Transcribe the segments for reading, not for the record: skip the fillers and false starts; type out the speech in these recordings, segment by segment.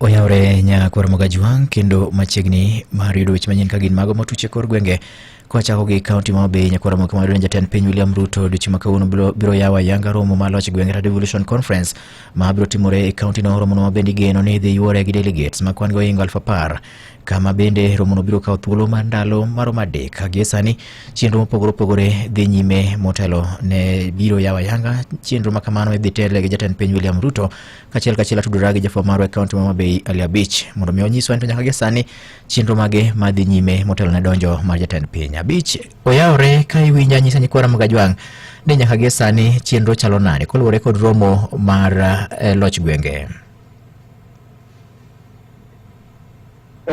Oyawre Nyakwar Mogajuang kendo machiegni mar yudo weche manyien ka gin mago motuche kor gwenge kwachako gi kaunti ma Homa Bay. Nyakwar Mogajuang jatend piny William Ruto odiochieng' ma kawuono biro yawo ayanga romo mar loch gwenge Devolution Conference ma biro timore e kaunti no. Romo no bende geno ni dhi yuore gi delegates ma kwan go ingo 10,000 kama bende romo no biro kawo thuolo mar ndalo maromo adek. Gie sani chenro mopogore opogore dhi nyime motelo ne biro yawo ayanga chenro ma kamano idhi tele gi jatend piny William Ruto kachiel atudora gi jafwambo marwa e kaunti ma Homa Bay Ali Abich mondo mi onyiswa ni nyaka gie sani chenro mage madhi nyime motelo ne donjo mar jatend piny. Abich oyawre ka iwinja nyisa Nyakwar Mogajuang ni nyaka gie sani chenro chalo nade koluwore kod romo mar loch gwenge.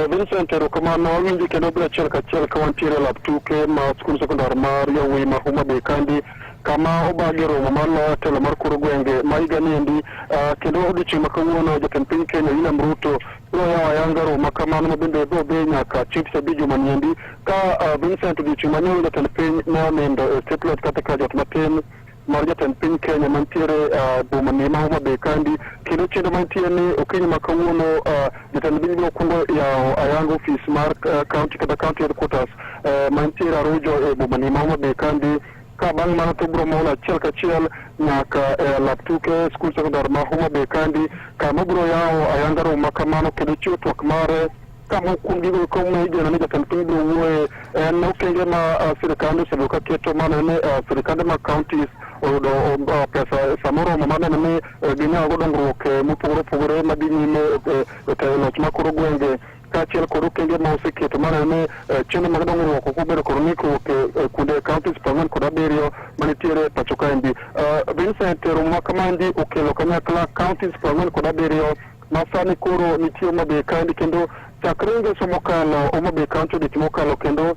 Vincent erokamano awinji kendo biro achiel kachiel ka wantiere lab tuke ma skul sekondar mar Yawuoyi ma Homa Bay kandi kama obagi romo mar telo mar kor gwenge ma higa niendi kendo odiochieng' ma kawuono jatend piny Kenya William Ruto biro yawo ayanga romo ma kamano ma bende biro dhi nyaka chieng' Tich Abich juma niendi ka Vincent odiochieng' manyoro jatend piny ne onindo e Statelet kata ka jot matin mar jatend piny Kenya mantiere boma ni ma Homa Bay kandi kendo chenro mantiere ni okinyi ma kawuono jatend piny biro kuongo yawo ayanga ofis mar county kata county headquarters mantiere Arujo e boma ni ma Homa Bay kandi ka bang' mano to biro molo achiel kachiel nyaka lab tuke skul sekondar ma Homa Bay kandi kama biro yawo ayanga romo ma kamano kendo chiwo twak mare kama kuom gigo kome igeno ni jatend piny biro wuoye en okenge ma sirikande osebedo ka keto mana ni sirikande ma counties oyudo pesa samoromo maneno ni ginyago dongruok mopogore opogore madhi nyime e loch ma koro gwenge kaachiel kod okenge ma oseketo maneno ni chenro mag dongruok ok obedo kod ng'ikruok kuonde counties 47 manitiere pacho kaendi. Vincent romo ma kamandi okelo kanyakla counties 47 ma sani koro nitie Homa Bay kandi kendo chakre ngeso mokalo Homa Bay County odiochieng' mokalo kendo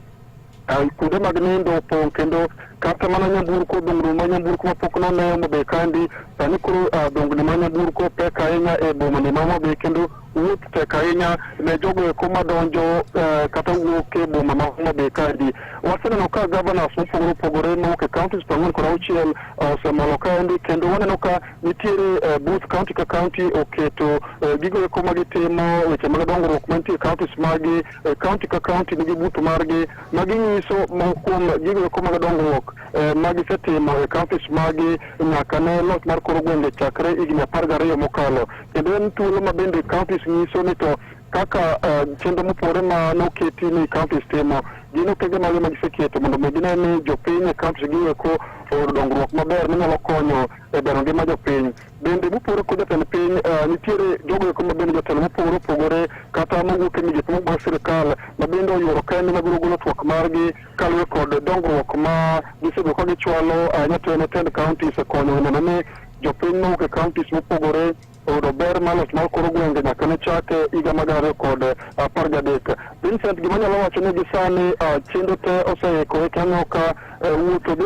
kuonde mag nindo opong' kendo kata mana nyamburko dongruok ma nyamburko mapok none Homa Bay kandi sani koro dongni ma nyamburko pek ahinya e boma ni ma Homa Bay kendo wuoth tek ahinya ne jogo eko madonjo kata wuok e boma ma Homa Bay kandi. Waseneno ka governors mopogore opogore mawuok e counties 46 osemolo kaendi kendo waneno ka nitiere booth county ka county oketo gigo eko magitimo weche mag dongruok mantie counties magi county ka county nigi booth margi maginyiso kuom gigo eko mag dongruok magisetimo e counties magi nyaka ne loch mar kor gwenge chakre higni 12 mokalo kendo en thuolo ma bende counties nyiso ni to kaka chenro mopogore ma noketi ni counties timo gin okenge mage magiseketo mondo mi gine ni jopiny e counties gi eko oyudo dongruok maber manyalo konyo e bero ngima jopiny. Bende mopogore kod jatend piny nitiere jogo eko ma bende jotelo mopogore opogore kata mowuok e migepe mag sirikal ma bende oyuoro kaendi mabiro golo twak margi kaluwore kod dongruok ma gisebedo ka gichwalo ahinya to ne tend counties e konyo neno ni jopiny mawuok e counties mopogore oyudo ber mar loch mar kor gwenge nyaka ne chake higa mag 2013. Vincent, gima nyalo wacho ni gi sani chenro te oseikore kendo ka wuotho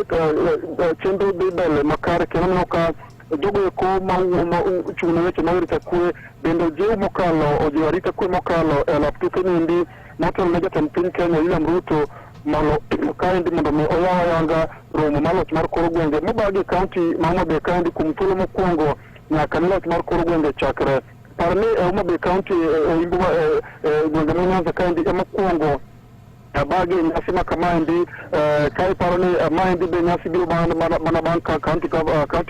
chenro dhi mbele makare kendo neno ka jogo eko ma chung' ne weche mag rita kwe bende jiwo mokalo ojiwo arita kwe mokalo e lap tuke niendi motelo ne jatend piny Kenya William Ruto malo kaendi mondo mi oyaw ayanga romo mar loch mar kor gwenge mobagi county ma Homa Bay kandi kuom thuolo mokwongo nyaka ne loch mar kor gwenge chakre. Par ni Homa Bay County gwenge ma Nyanza kandi ema kwongo abagi nyasi ma kamaendi ka iparo ni maendi be nyasi biro mana bang' ka county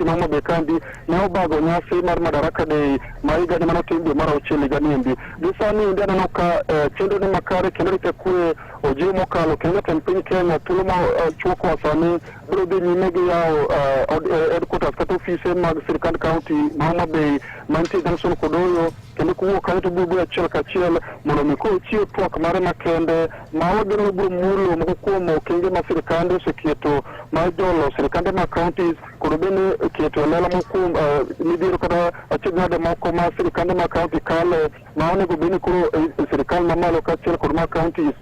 ma Homa Bay kandi ne obago nyasi mar Madaraka Day ma higa ni manotim dwe mar 6 higa niendi. Gi sani indi aneno ka chenro ni makare kendo rita kwe ojiwo mokalo kendo jatend piny Kenya thuolo ma chuokwa sani biro dhi nyime gi yawo headquarters kata ofise mag sirikand county ma Homa Bay mantie Junction kod Oyo kendo kuwuok kanyo to biro achiel kachiel mondo mi kochiw twak mare makende ma wageno biro mulo moko kuom okenge ma sirikande oseketo ma jolo sirikande ma counties kod bende keto lela mokuom midhiero kata achiedhnade moko ma sirikande ma county kale ma onego bed ni koro sirikal mamalo kaachiel kod ma counties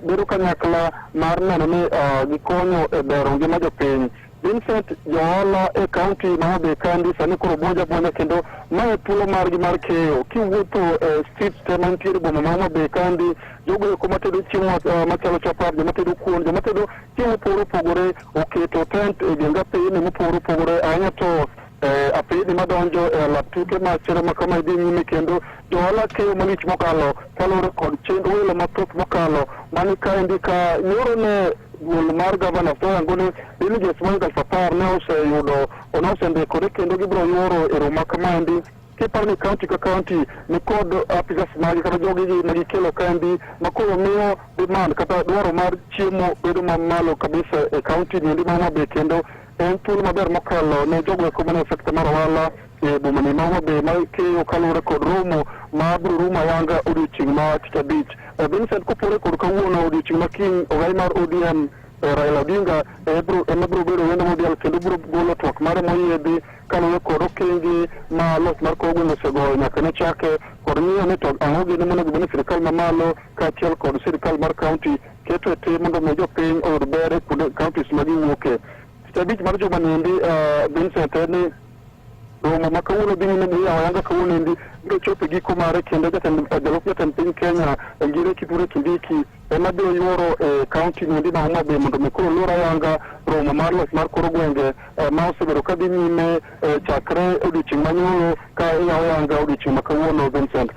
bedo kanyakla mar neno ni gikonyo e bero ngima jopiny. Vincent, johala e county ma Homa Bay kandi sani koro buonja kendo mae thuolo margi mar keyo kiwuotho streets te mantiere boma ma Homa Bay kandi jogo eko matedo chiemo machalo chapat jomatedo kuon jomatedo chiemo mopogore opogore oketo tent e genga piny mopogore opogore ahinya to apidi madonjo lap tuke machere makama idhi nyime kendo johala keyo malich mokalo kalore kod chenro welo mathoth mokalo mani kaendi ka nyoro ne duol mar gavana Soyangone delegates moingo 10,000 ne oseyudo osendikore kendo gibiro yuoro e romo kamaendi kiparo ni kaunti ka kaunti ni kod apisas magi kata jogi magikelo kaendi makoro miyo demand kata dwaro mar chiemo bedo mamalo kabisa e kaunti niendi ma Homa Bay kendo en thuolo maber mokalo ne jogo eko mane sekta mar ohala e bomani ma Homa Bay ma keyo kalure kod romo ma biro rumo ayanga odiochieng' ma tich abich. Vincent kopore kod kawuono odiochieng' ma kiny ogai mar ODM Raila Odinga ema biro bedo wendo modial kendo biro golo twak mare moyiedhi kalure kod okenge ma loch mar kor gweng' osegoyo nyaka ne chake kod ng'iyo ni to ang'o gini monego bed ni sirikal mamalo kaachiel kod sirikal mar kaunti keto e tim mondo mi jopiny oyud ber e kuonde kauntis ma giwuoke. Tich abich mar juma niendi Vincent en ni romo ma kawuono dhi nyime ni ayanga kawuono endi biro chopo e giko mare kendo jalup jatend piny Kenya Ngire Kithure Kindiki ema biro yuoro e kaunti niendi ma Homa Bay mondo mi koro luor ayanga romo mar loch mar kor gwenge ma osebedo ka dhi nyime chakre odiochieng' manyoro ka iyawo ayanga odiochieng' ma kawuono Vincent.